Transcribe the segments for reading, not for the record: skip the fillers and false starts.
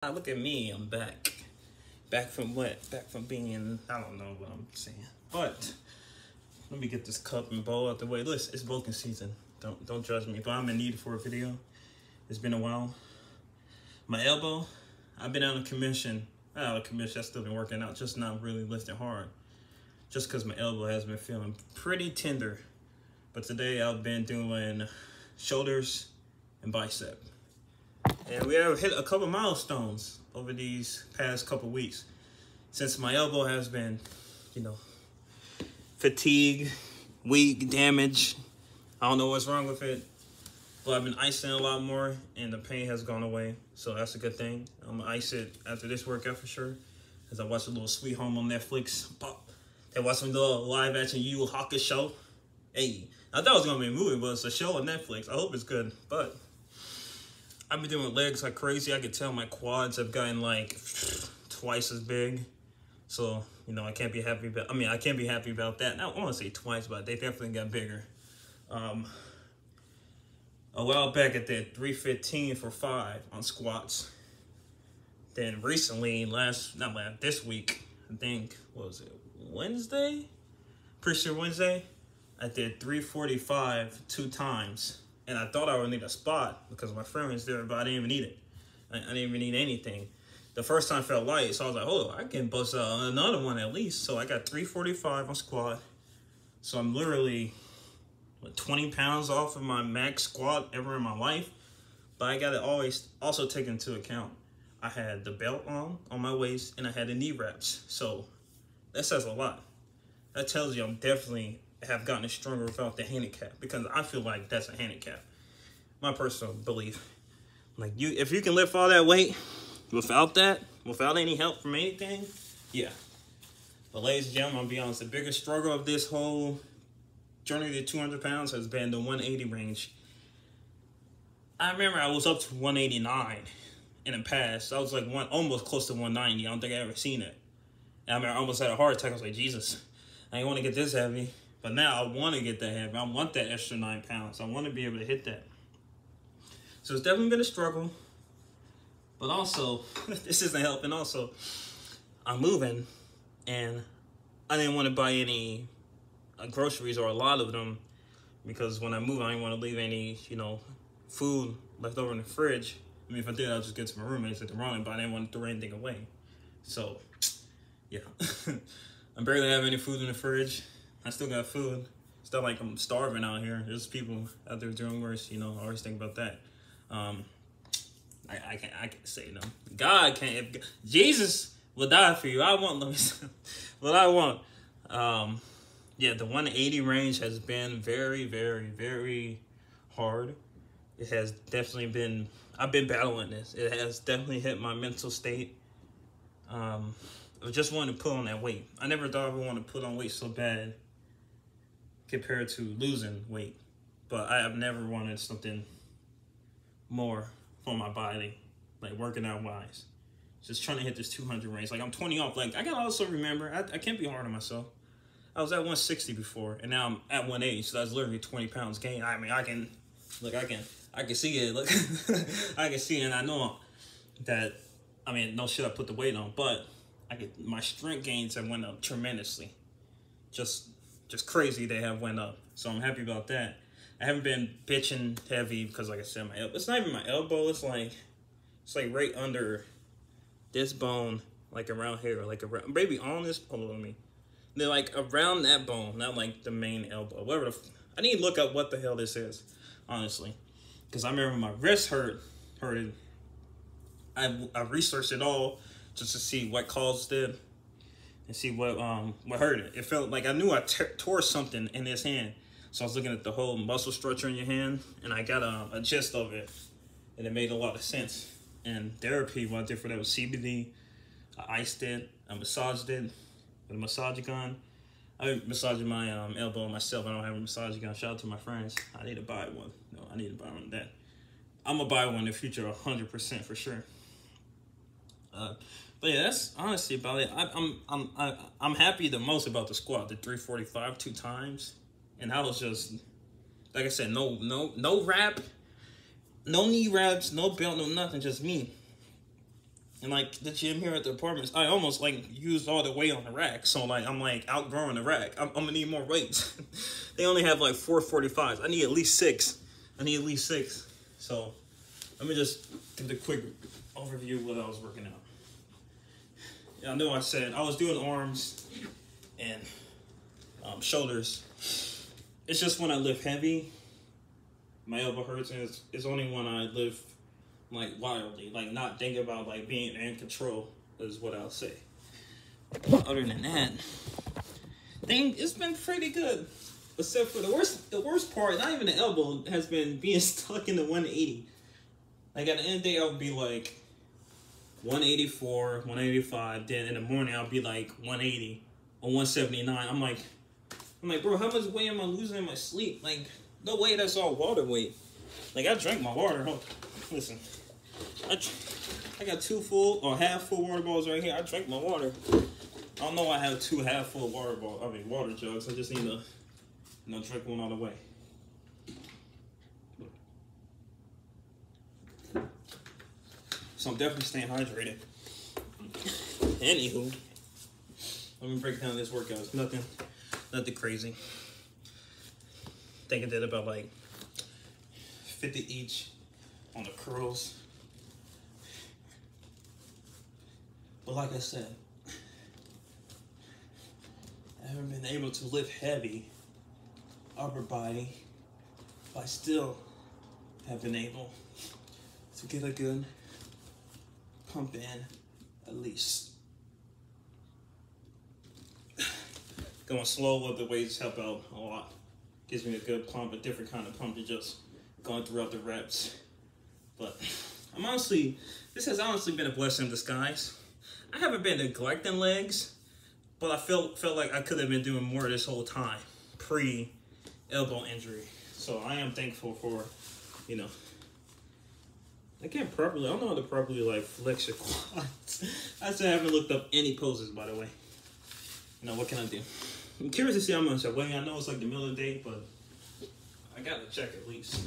Look at me, I'm back. Back from what? Back from being, I don't know what I'm saying. But, let me get this cup and bowl out the way. Listen, it's bulking season. Don't judge me, but I'm in need for a video. It's been a while. My elbow, I've been out of commission. Not out of commission, I've still been working out, just not really lifting hard. Just because my elbow has been feeling pretty tender. But today I've been doing shoulders and bicep. And we have hit a couple milestones over these past couple weeks. Since my elbow has been, fatigue, weak, damage. I don't know what's wrong with it. But I've been icing a lot more and the pain has gone away. So that's a good thing. I'm gonna ice it after this workout for sure. As I watch a little Sweet Home on Netflix. They watch some little live action Yu Yu Hakusho. Hey, I thought it was gonna be a movie, but it's a show on Netflix. I hope it's good. But I've been doing legs like crazy. I could tell my quads have gotten like twice as big. So, I can't be happy about, I can't be happy about that. Now, I want to say twice, but they definitely got bigger. A while back I did 315 for 5 on squats. Then recently, this week, I think, what was it, Wednesday? Pretty sure Wednesday, I did 345 2 times. And I thought I would need a spot because my friend was there, but I didn't even need it. I didn't even need anything. The first time felt light, so I was like, oh, I can bust out another one at least. So I got 345 on squat. So I'm literally 20 pounds off of my max squat ever in my life. But I got to always also take into account, I had the belt on my waist and I had the knee wraps. So that says a lot. That tells you I'm definitely have gotten stronger without the handicap, because I feel like that's a handicap. My personal belief. Like, if you can lift all that weight without any help from anything, yeah. But ladies and gentlemen, I'll be honest, the biggest struggle of this whole journey to 200 pounds has been the 180 range. I remember I was up to 189 in the past. I was like almost close to 190. I don't think I ever seen it. And I remember I almost had a heart attack. I was like, Jesus, I didn't want to get this heavy. But now I want to get that heavy. I want that extra 9 pounds. I want to be able to hit that. So it's definitely been a struggle. But also, this isn't helping. Also, I'm moving, and I didn't want to buy any groceries, or a lot of them, because when I move, I didn't want to leave any, food left over in the fridge. I mean, if I did, I'll just get to my roommates at the running, but I didn't want to throw anything away. So, yeah. I barely have any food in the fridge. I still got food. It's not like I'm starving out here. There's people out there doing worse, I always think about that. I can't say no. God can't. Jesus will die for you. I want, what I want. Yeah, the 180 range has been very, very, very hard. It has definitely been, I've been battling this. It has definitely hit my mental state. I just wanted to put on that weight. I never thought I would want to put on weight so bad compared to losing weight. But I have never wanted something more for my body, like working out wise. Just trying to hit this 200 range. Like, I'm 20 off. Like, I gotta also remember, I can't be hard on myself. I was at 160 before, and now I'm at 180, so that's literally 20 pounds gain. I mean, I can see it. Look, I can see it, and I know that, no shit, I put the weight on, but my strength gains have went up tremendously. Just crazy they have went up. So I'm happy about that. I haven't been bitching heavy because, like I said, my elbow, it's not even my elbow. It's like right under this bone, like around here, like around, maybe on this bone with me. They're like around that bone, not like the main elbow. Whatever. I need to look up what the hell this is, honestly, because I remember my wrist hurted. I researched it all just to see what caused it. And see what hurt it. It felt like I knew I tore something in this hand. So I was looking at the whole muscle structure in your hand, and I got a gist of it. And it made a lot of sense. And therapy, what I did for that was CBD. I iced it. I massaged it with a massage gun. I've been massaging my elbow myself. I don't have a massage gun. Shout out to my friends. I need to buy one. No, I need to buy one of that. I'm going to buy one in the future, 100% for sure. But yeah, that's honestly about it. I'm happy the most about the squat, the 345 2 times, and I was just, like I said, no wrap, no knee wraps, no belt, no nothing, just me. And like the gym here at the apartments, I almost like used all the weight on the rack. So like I'm like outgrowing the rack. I'm gonna need more weights. They only have like 445s. I need at least 6. So let me just give the quick overview of what I was working out. Yeah, I know I said I was doing arms and shoulders. It's just when I lift heavy, my elbow hurts, and it's only when I lift like wildly, like not thinking about like being in control is what I'll say. Other than that, it's been pretty good. Except for the worst part, not even the elbow, has been being stuck in the 180. Like at the end of the day, I'll be like 184, 185. Then in the morning, I'll be like 180 or 179. I'm like, bro, how much weight am I losing in my sleep? Like, no way, that's all water weight. Like, I drank my water. Listen, I got 2 full or half full water bottles right here. I drank my water. I don't know. I have 2 half full water jugs. I just need to, drink one all the way. So I'm definitely staying hydrated. Anywho, let me break down this workout. It's nothing crazy. I think I did about like 50 each on the curls. But like I said, I haven't been able to lift heavy upper body, but I still have been able to get a good pump in at least. Going slow with the weights help out a lot. Gives me a good pump, a different kind of pump than just going throughout the reps. But this has honestly been a blessing in disguise. I haven't been neglecting legs, but I felt like I could have been doing more this whole time, pre-elbow injury. So I am thankful for, I don't know how to properly like flex your quads. I haven't looked up any poses, by the way. What can I do? I'm curious to see how much I weigh. I know it's like the middle of the day, but I gotta check at least.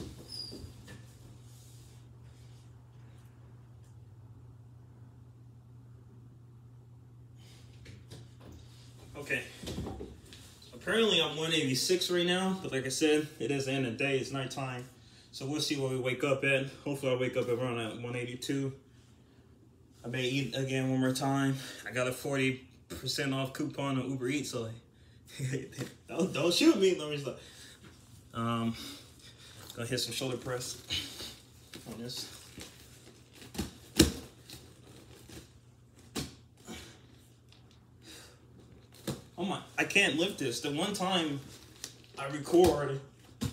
Okay. Apparently I'm 186 right now, but like I said, it is the end of the day. It's nighttime. So we'll see what we wake up at. Hopefully I wake up around at 182. I may eat again one more time. I got a 40% off coupon on Uber Eats, so don't shoot me. Let me stop. Gonna hit some shoulder press on this. Oh my, I can't lift this. The one time I record,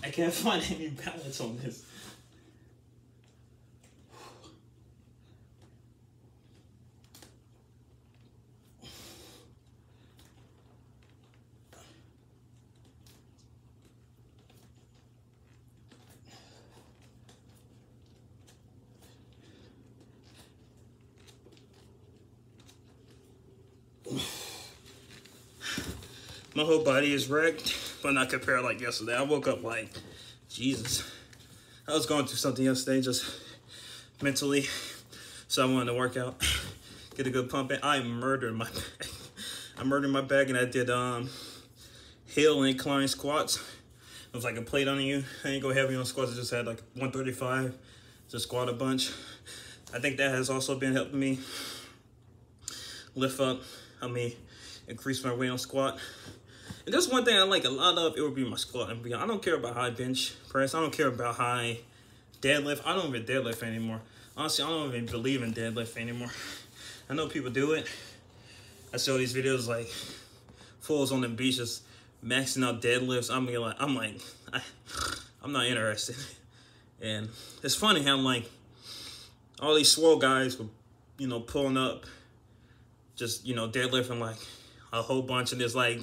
I can't find any balance on this. My whole body is wrecked, but not compared like yesterday. I woke up like, Jesus. I was going through something yesterday, just mentally. So I wanted to work out, get a good pump in. I murdered my back. I murdered my back, and I did hill incline squats. It was like a plate on you. I didn't go heavy on squats. I just had like 135, just squat a bunch. I think that has also been helping me lift up, increase my weight on squat. And that's one thing I like a lot of, it would be my squat. I don't care about high bench press. I don't care about high deadlift. I don't even deadlift anymore. Honestly, I don't even believe in deadlift anymore. I know people do it. I saw these videos like fools on the beach just maxing out deadlifts. I'm not interested. And it's funny how like all these swole guys were, pulling up, just, deadlifting like a whole bunch, and there's like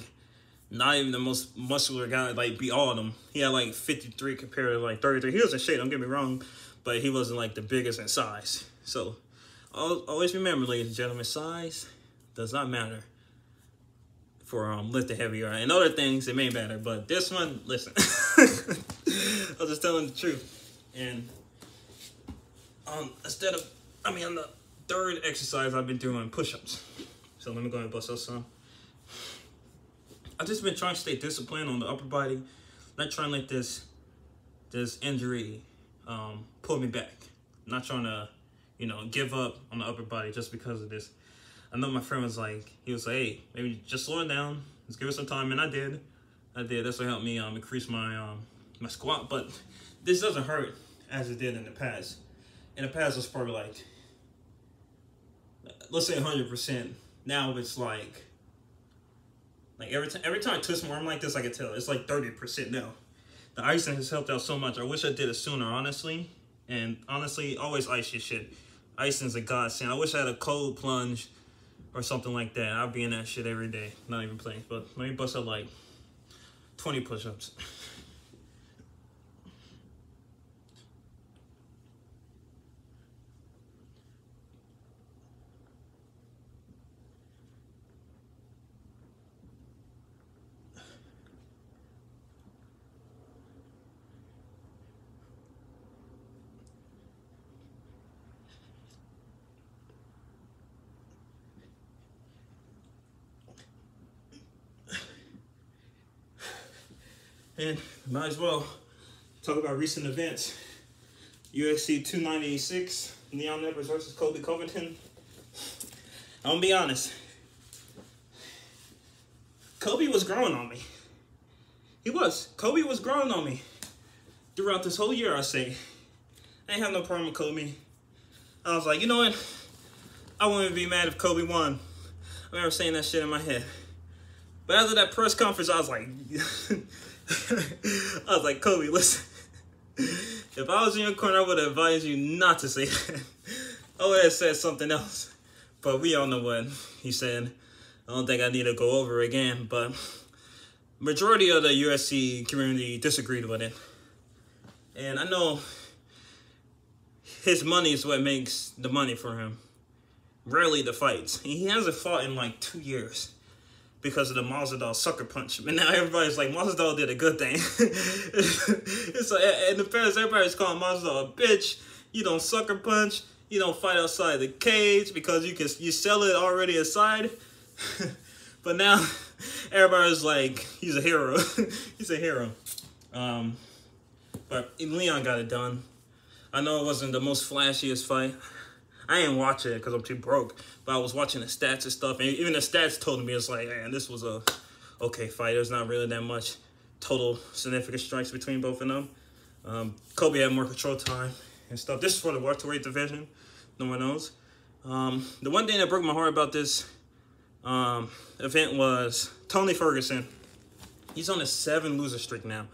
not even the most muscular guy like beat all of them. He had like 53 compared to like 33. He was in shape, don't get me wrong, but he wasn't like the biggest in size. So always remember, ladies and gentlemen, size does not matter for lifting heavier. And other things, it may matter, but this one, listen, I was just telling the truth. And on the third exercise I've been doing push-ups. So let me go ahead and bust out some. I've just been trying to stay disciplined on the upper body, not trying to let this injury pull me back. Not trying to, you know, give up on the upper body just because of this. I know my friend was like, hey, maybe just slow it down. Let's give it some time, and I did. That's what helped me increase my my squat. But this doesn't hurt as it did in the past. In the past, it was probably like, let's say 100%. Now it's like every time I twist my arm like this, I can tell it's like 30% now. The icing has helped out so much. I wish I did it sooner, honestly. And honestly, always ice your shit. Icing's a godsend. I wish I had a cold plunge or something like that. I'd be in that shit every day. Not even playing. But let me bust out like 20 push-ups. And might as well talk about recent events. UFC 296, Leon Edwards versus Colby Covington. I'm gonna be honest. Colby was growing on me. He was. Colby was growing on me throughout this whole year, I say. I ain't have no problem with Colby. I was like, you know what? I wouldn't be mad if Colby won. I remember saying that shit in my head. But after that press conference, I was like, Colby, listen. If I was in your corner, I would advise you not to say that. I would have said something else. But we all know what he said. I don't think I need to go over it again. But majority of the UFC community disagreed with it. And I know his money is what makes the money for him. Rarely the fights. He hasn't fought in like 2 years. Because of the Masvidal sucker punch. And now everybody's like, Masvidal did a good thing. It's like, in the past, everybody's calling Masvidal a bitch. You don't sucker punch. You don't fight outside the cage because you sell it already aside. But now, everybody's like, he's a hero. He's a hero. But Leon got it done. I know it wasn't the most flashiest fight. I didn't watch it because I'm too broke. But I was watching the stats and stuff. And even the stats told me, it's like, man, this was a okay fight. There's not really that much total significant strikes between both of them. Colby had more control time and stuff. This is for the welterweight division. No one knows. The one thing that broke my heart about this event was Tony Ferguson. He's on a 7 loser streak now.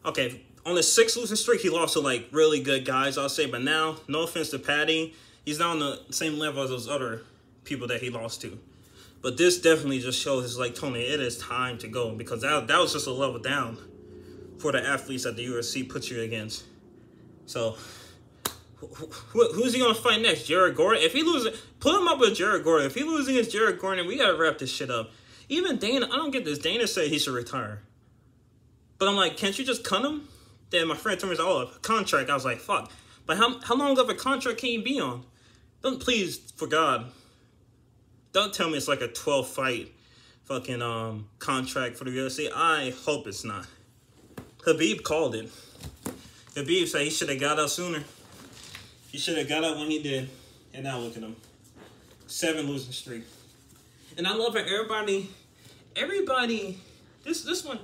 Okay, on a 6 losing streak, he lost to like really good guys, I'll say. But now, no offense to Paddy, he's not on the same level as those other people that he lost to. But this definitely just shows, it's like, Tony, it is time to go. Because that was just a level down for the athletes that the UFC puts you against. So, who's he going to fight next? Jared Gordon? If he loses, put him up with Jared Gordon. If he loses against Jared Gordon, we got to wrap this shit up. Even Dana, I don't get this. Dana said he should retire. But I'm like, can't you just cut him? Then my friend told me, oh, a contract. I was like, fuck. But how long of a contract can you be on? Don't, please, for God, don't tell me it's like a 12-fight fucking contract for the UFC. I hope it's not. Khabib called it. Khabib said he should have got out sooner. He should have got out when he did. And now look at him. 7 losing streak. And I love it. Everybody, this one,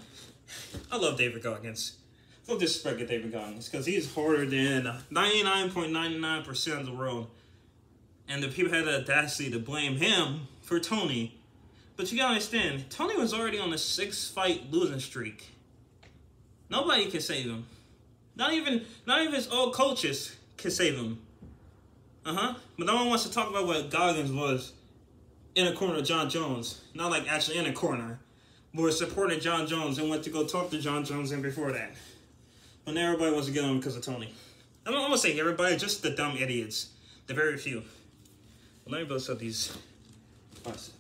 I love David Goggins. No disrespect to David Goggins, because he's harder than 99.99% of the world. And the people had the audacity to blame him for Tony. But you gotta understand, Tony was already on a 6-fight losing streak. Nobody can save him. Not even his old coaches can save him. But no one wants to talk about what Goggins was in a corner of John Jones. Not like actually in a corner. But was supporting John Jones and went to go talk to John Jones and before that. But now everybody wants to get on him because of Tony. I'm not going to say everybody, just the dumb idiots. The very few. Well, let me bust up these biceps.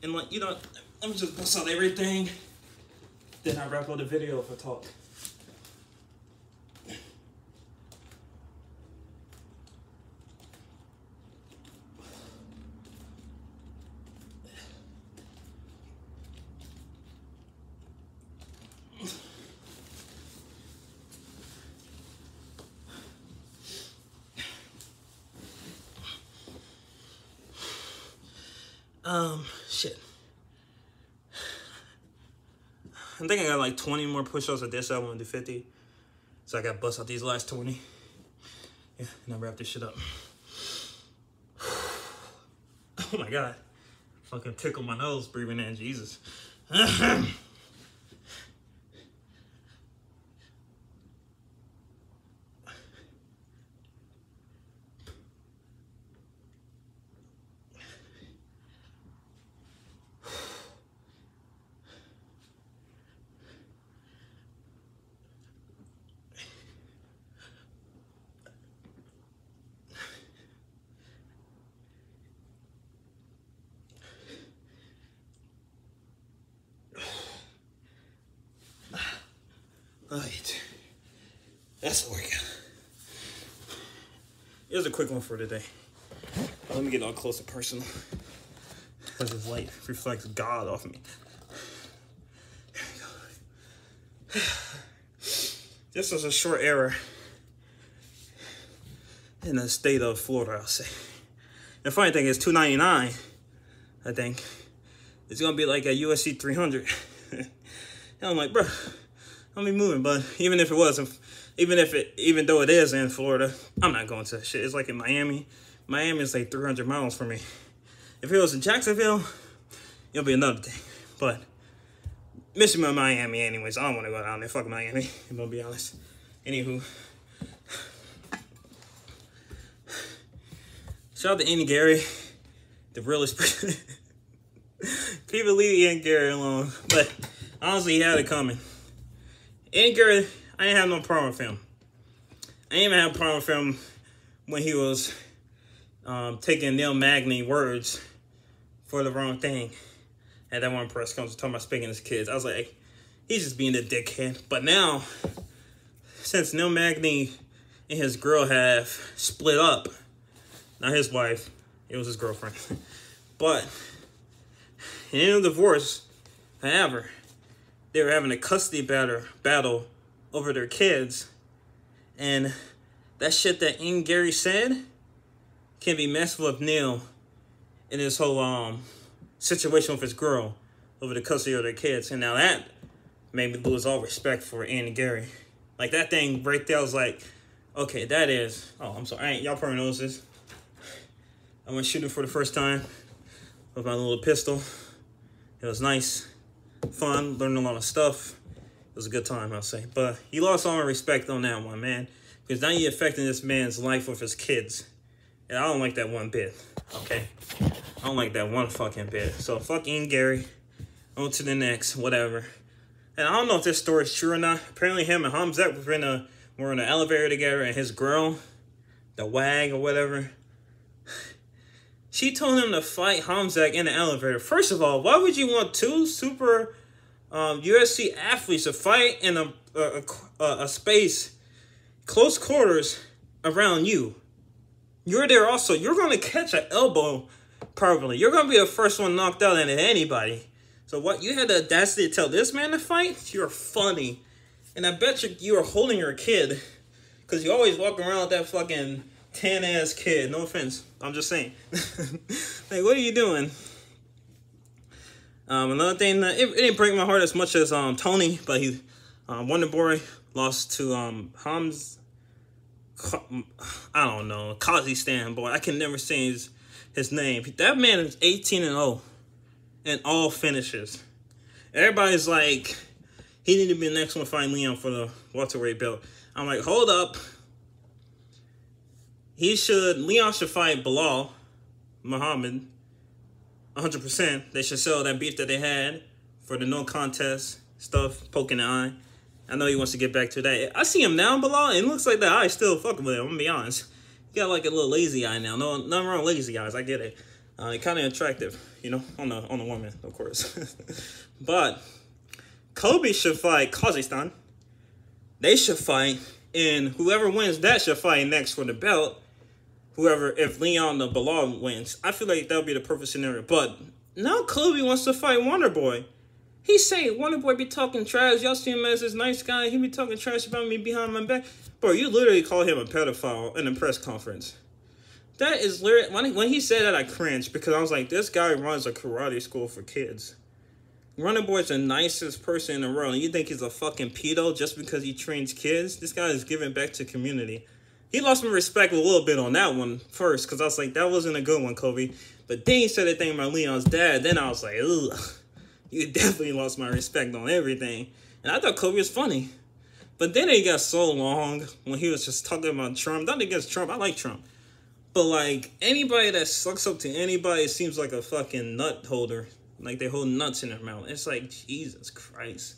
And like, you know, let me just bust out everything. Then I wrap up the video if I talk. Shit. I think I got like 20 more push-ups at this. I want to do 50. So I got to bust out these last 20. Yeah, and I'll wrap this shit up. Oh my God. Fucking tickle my nose breathing in. Jesus. Alright, that's a workout. Here's a quick one for today. Let me get all close and personal. Because this light reflects God off me. There we go. This was a short error in the state of Florida, I'll say. The funny thing is, $2.99, I think, it's gonna be like a USC 300. And I'm like, bro, I'll be moving, but even if it wasn't, even though it is in Florida, I'm not going to that shit. It's like in Miami. Miami is like 300 miles from me. If it was in Jacksonville, it'll be another thing. But Michigan, Miami, anyways. I don't want to go down there. Fuck Miami. I'm gonna be honest. Anywho, shout out to Ian Gary, the realest person. People leave Ian Gary alone, but honestly, he had it coming. Ian Gary, I didn't have no problem with him. I didn't even have a problem with him when he was taking Neil Magny words for the wrong thing at that one press conference talking about speaking to his kids. I was like, he's just being a dickhead. But now, since Neil Magny and his girl have split up, not his wife, it was his girlfriend, but in a divorce, however, they were having a custody battle over their kids, and that shit that Ian Gary said can be messed with Neil in this whole situation with his girl over the custody of their kids. And now that made me lose all respect for Ian Gary. Like, that thing right there was like, okay, that is, oh, I'm sorry, y'all probably knows this. I went shooting for the first time with my little pistol. It was nice, fun, learned a lot of stuff. It was a good time, I'll say. But he lost all my respect on that one, man. Because now you're affecting this man's life with his kids. And I don't like that one bit, okay? I don't like that one fucking bit. So fuck Ian Gary. On to the next, whatever. And I don't know if this story is true or not. Apparently him and Hamzat were in an elevator together, and his girl, the wag or whatever, she told him to fight Hamzat in the elevator. First of all, why would you want two super UFC athletes to fight in a space, close quarters, around you? You're there also. You're going to catch an elbow, probably. You're going to be the first one knocked out than anybody. So what, you had the audacity to tell this man to fight? You're funny. And I bet you are holding your kid, because you always walk around with that fucking tan-ass kid. No offense. I'm just saying. Like, what are you doing? Another thing, it didn't break my heart as much as Tony, but he, Wonder Boy lost to I don't know, Kazakhstan boy. I can never say his name. That man is 18-0 in all finishes. Everybody's like, he need to be the next one to fight Leon for the welterweight belt. I'm like, hold up. Leon should fight Bilal Muhammad 100%. They should sell that beef that they had for the no contest stuff, poking the eye. I know he wants to get back to that. I see him now, Bilal, and it looks like the eye still fucking with him, I'm gonna be honest. He got like a little lazy eye now. No, nothing wrong with lazy eyes, I get it. Kind of attractive, you know, on the woman, of course. But Kobe should fight Kazakhstan. They should fight, and whoever wins that should fight next for the belt. Whoever, if Leon the Bilal wins, I feel like that would be the perfect scenario. But now Kobe wants to fight Wonder Boy. He saying Wonder Boy be talking trash. Y'all see him as this nice guy. He be talking trash about me behind my back. Bro, you literally call him a pedophile in a press conference. That is literally, when he said that, I cringed because I was like, this guy runs a karate school for kids. Wonder Boy's the nicest person in the world, and you think he's a fucking pedo just because he trains kids? This guy is giving back to community. He lost my respect a little bit on that one first, because I was like, that wasn't a good one, Kobe. But then he said that thing about Leon's dad, then I was like, ugh, you definitely lost my respect on everything. And I thought Kobe was funny. But then it got so long when he was just talking about Trump. Not against Trump, I like Trump. But like, anybody that sucks up to anybody seems like a fucking nut holder. Like, they hold nuts in their mouth. It's like, Jesus Christ.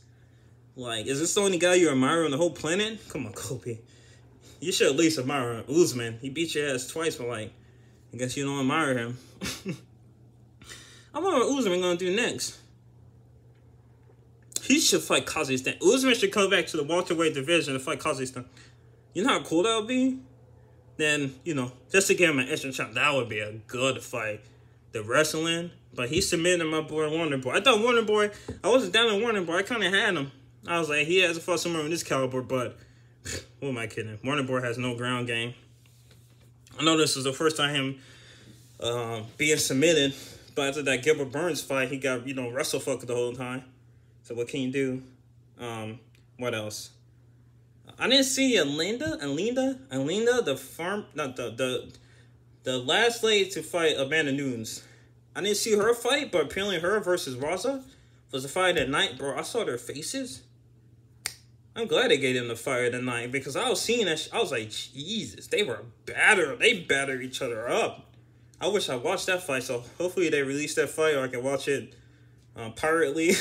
Like, is this the only guy you admire on the whole planet? Come on, Kobe. You should at least admire Usman. He beat your ass twice, but like, I guess you don't admire him. I wonder what Usman gonna do next. He should fight Kazakhstan. Usman should come back to the welterweight division to fight Kazakhstan. You know how cool that would be? Then, you know, just to give him an extra shot, that would be a good fight. The wrestling, but he submitted my boy Wonder Boy. I thought Wonder Boy, I wasn't down on Wonder Boy. I kind of had him. I was like, he has to fight someone in this caliber, but who am I kidding? Wonder Boy has no ground game. I know this is the first time him being submitted, but after that Gilbert Burns fight, he got, you know, wrestle fucked the whole time. So what can you do? What else? I didn't see Alinda, the last lady to fight Amanda Nunes. I didn't see her fight, but apparently her versus Raza was a fight at night. Bro, I saw their faces. I'm glad they gave them the fight at night because I was seeing that. I was like, Jesus, they were battered. They battered each other up. I wish I watched that fight, so hopefully they release that fight or I can watch it pirately.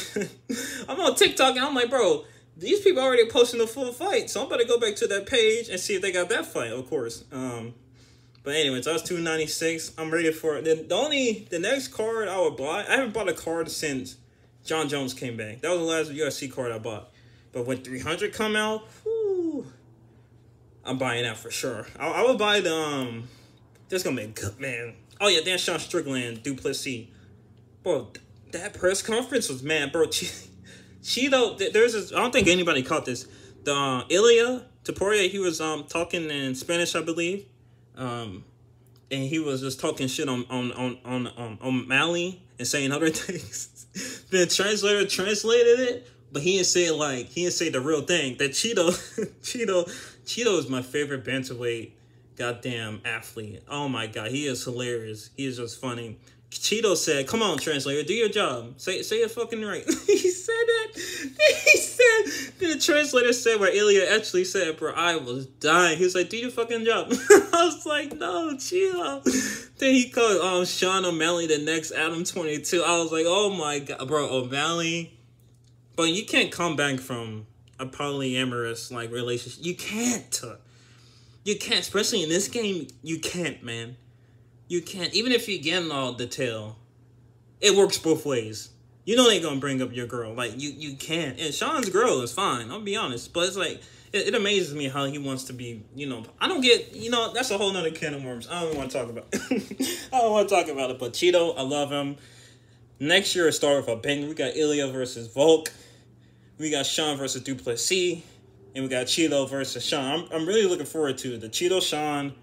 I'm on TikTok and I'm like, bro, these people already posting the full fight, so I'm about to go back to that page and see if they got that fight, of course. But anyways, that was 296. I'm ready for it. The next card I would buy, I haven't bought a card since John Jones came back. That was the last UFC card I bought. But when 300 come out, whoo, I'm buying that for sure. I would buy the, this gonna be a good, man. Oh yeah, Dan Sean Strickland, Duplessis. Bro, that press conference was mad, bro. Cheeto, there's this, I don't think anybody caught this. The Ilia Topuria, he was talking in Spanish, I believe. And he was just talking shit on Mally and saying other things. The translator translated it, but he didn't say the real thing. That Cheeto is my favorite bantamweight goddamn athlete. Oh my god, he is hilarious. He is just funny. Cheeto said, "Come on, translator, do your job. Say it fucking right." He said that. He said, the translator said what Ilya actually said, bro. I was dying. He was like, "Do your fucking job." I was like, "No, chill." Then he called Sean O'Malley the next Adam 22. I was like, "Oh my god, bro, O'Malley." But you can't come back from a polyamorous like relationship. You can't. You can't, especially in this game. You can't, man. You can't. Even if you get in all detail, it works both ways. You know they gonna bring up your girl. Like, you can't. And Sean's girl is fine, I'll be honest. But it's like, it amazes me how he wants to be, you know. I don't get, you know, that's a whole nother can of worms. I don't want to talk about it. I don't want to talk about it. But Cheeto, I love him. Next year, it start with a bang. We got Ilya versus Volk. We got Sean versus Duplessis. And we got Cheeto versus Sean. I'm really looking forward to it. The Cheeto, Sean.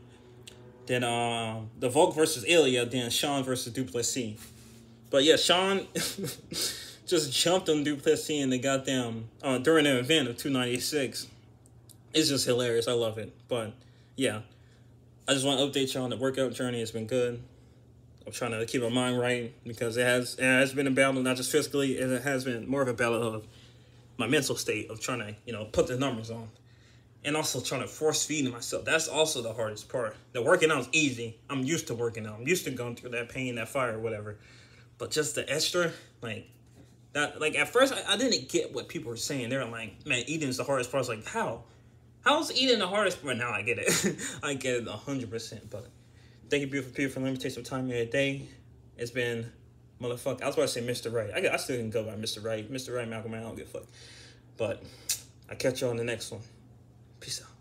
Then the Volk versus Ilya, then Sean versus Duplessis. But yeah, Sean just jumped on Duplessis in the goddamn during the event of 296. It's just hilarious. I love it. But yeah, I just want to update you on the workout journey. It's been good. I'm trying to keep my mind right because it has been a battle, not just physically. It has been more of a battle of my mental state of trying to, you know, put the numbers on. And also trying to force feed myself. That's also the hardest part. The working out is easy. I'm used to working out. I'm used to going through that pain, that fire, whatever. But just the extra, like, that, like, at first, I didn't get what people were saying. They were like, man, eating is the hardest part. I was like, how? How's eating the hardest part? Now I get it. I get it 100%. But thank you, beautiful people, for letting me take some time here today. It's been motherfucker. I was about to say Mr. Right. I still can go by Mr. Right. Mr. Right, Malcolm, I don't give a fuck. But I catch you on the next one. Peace out.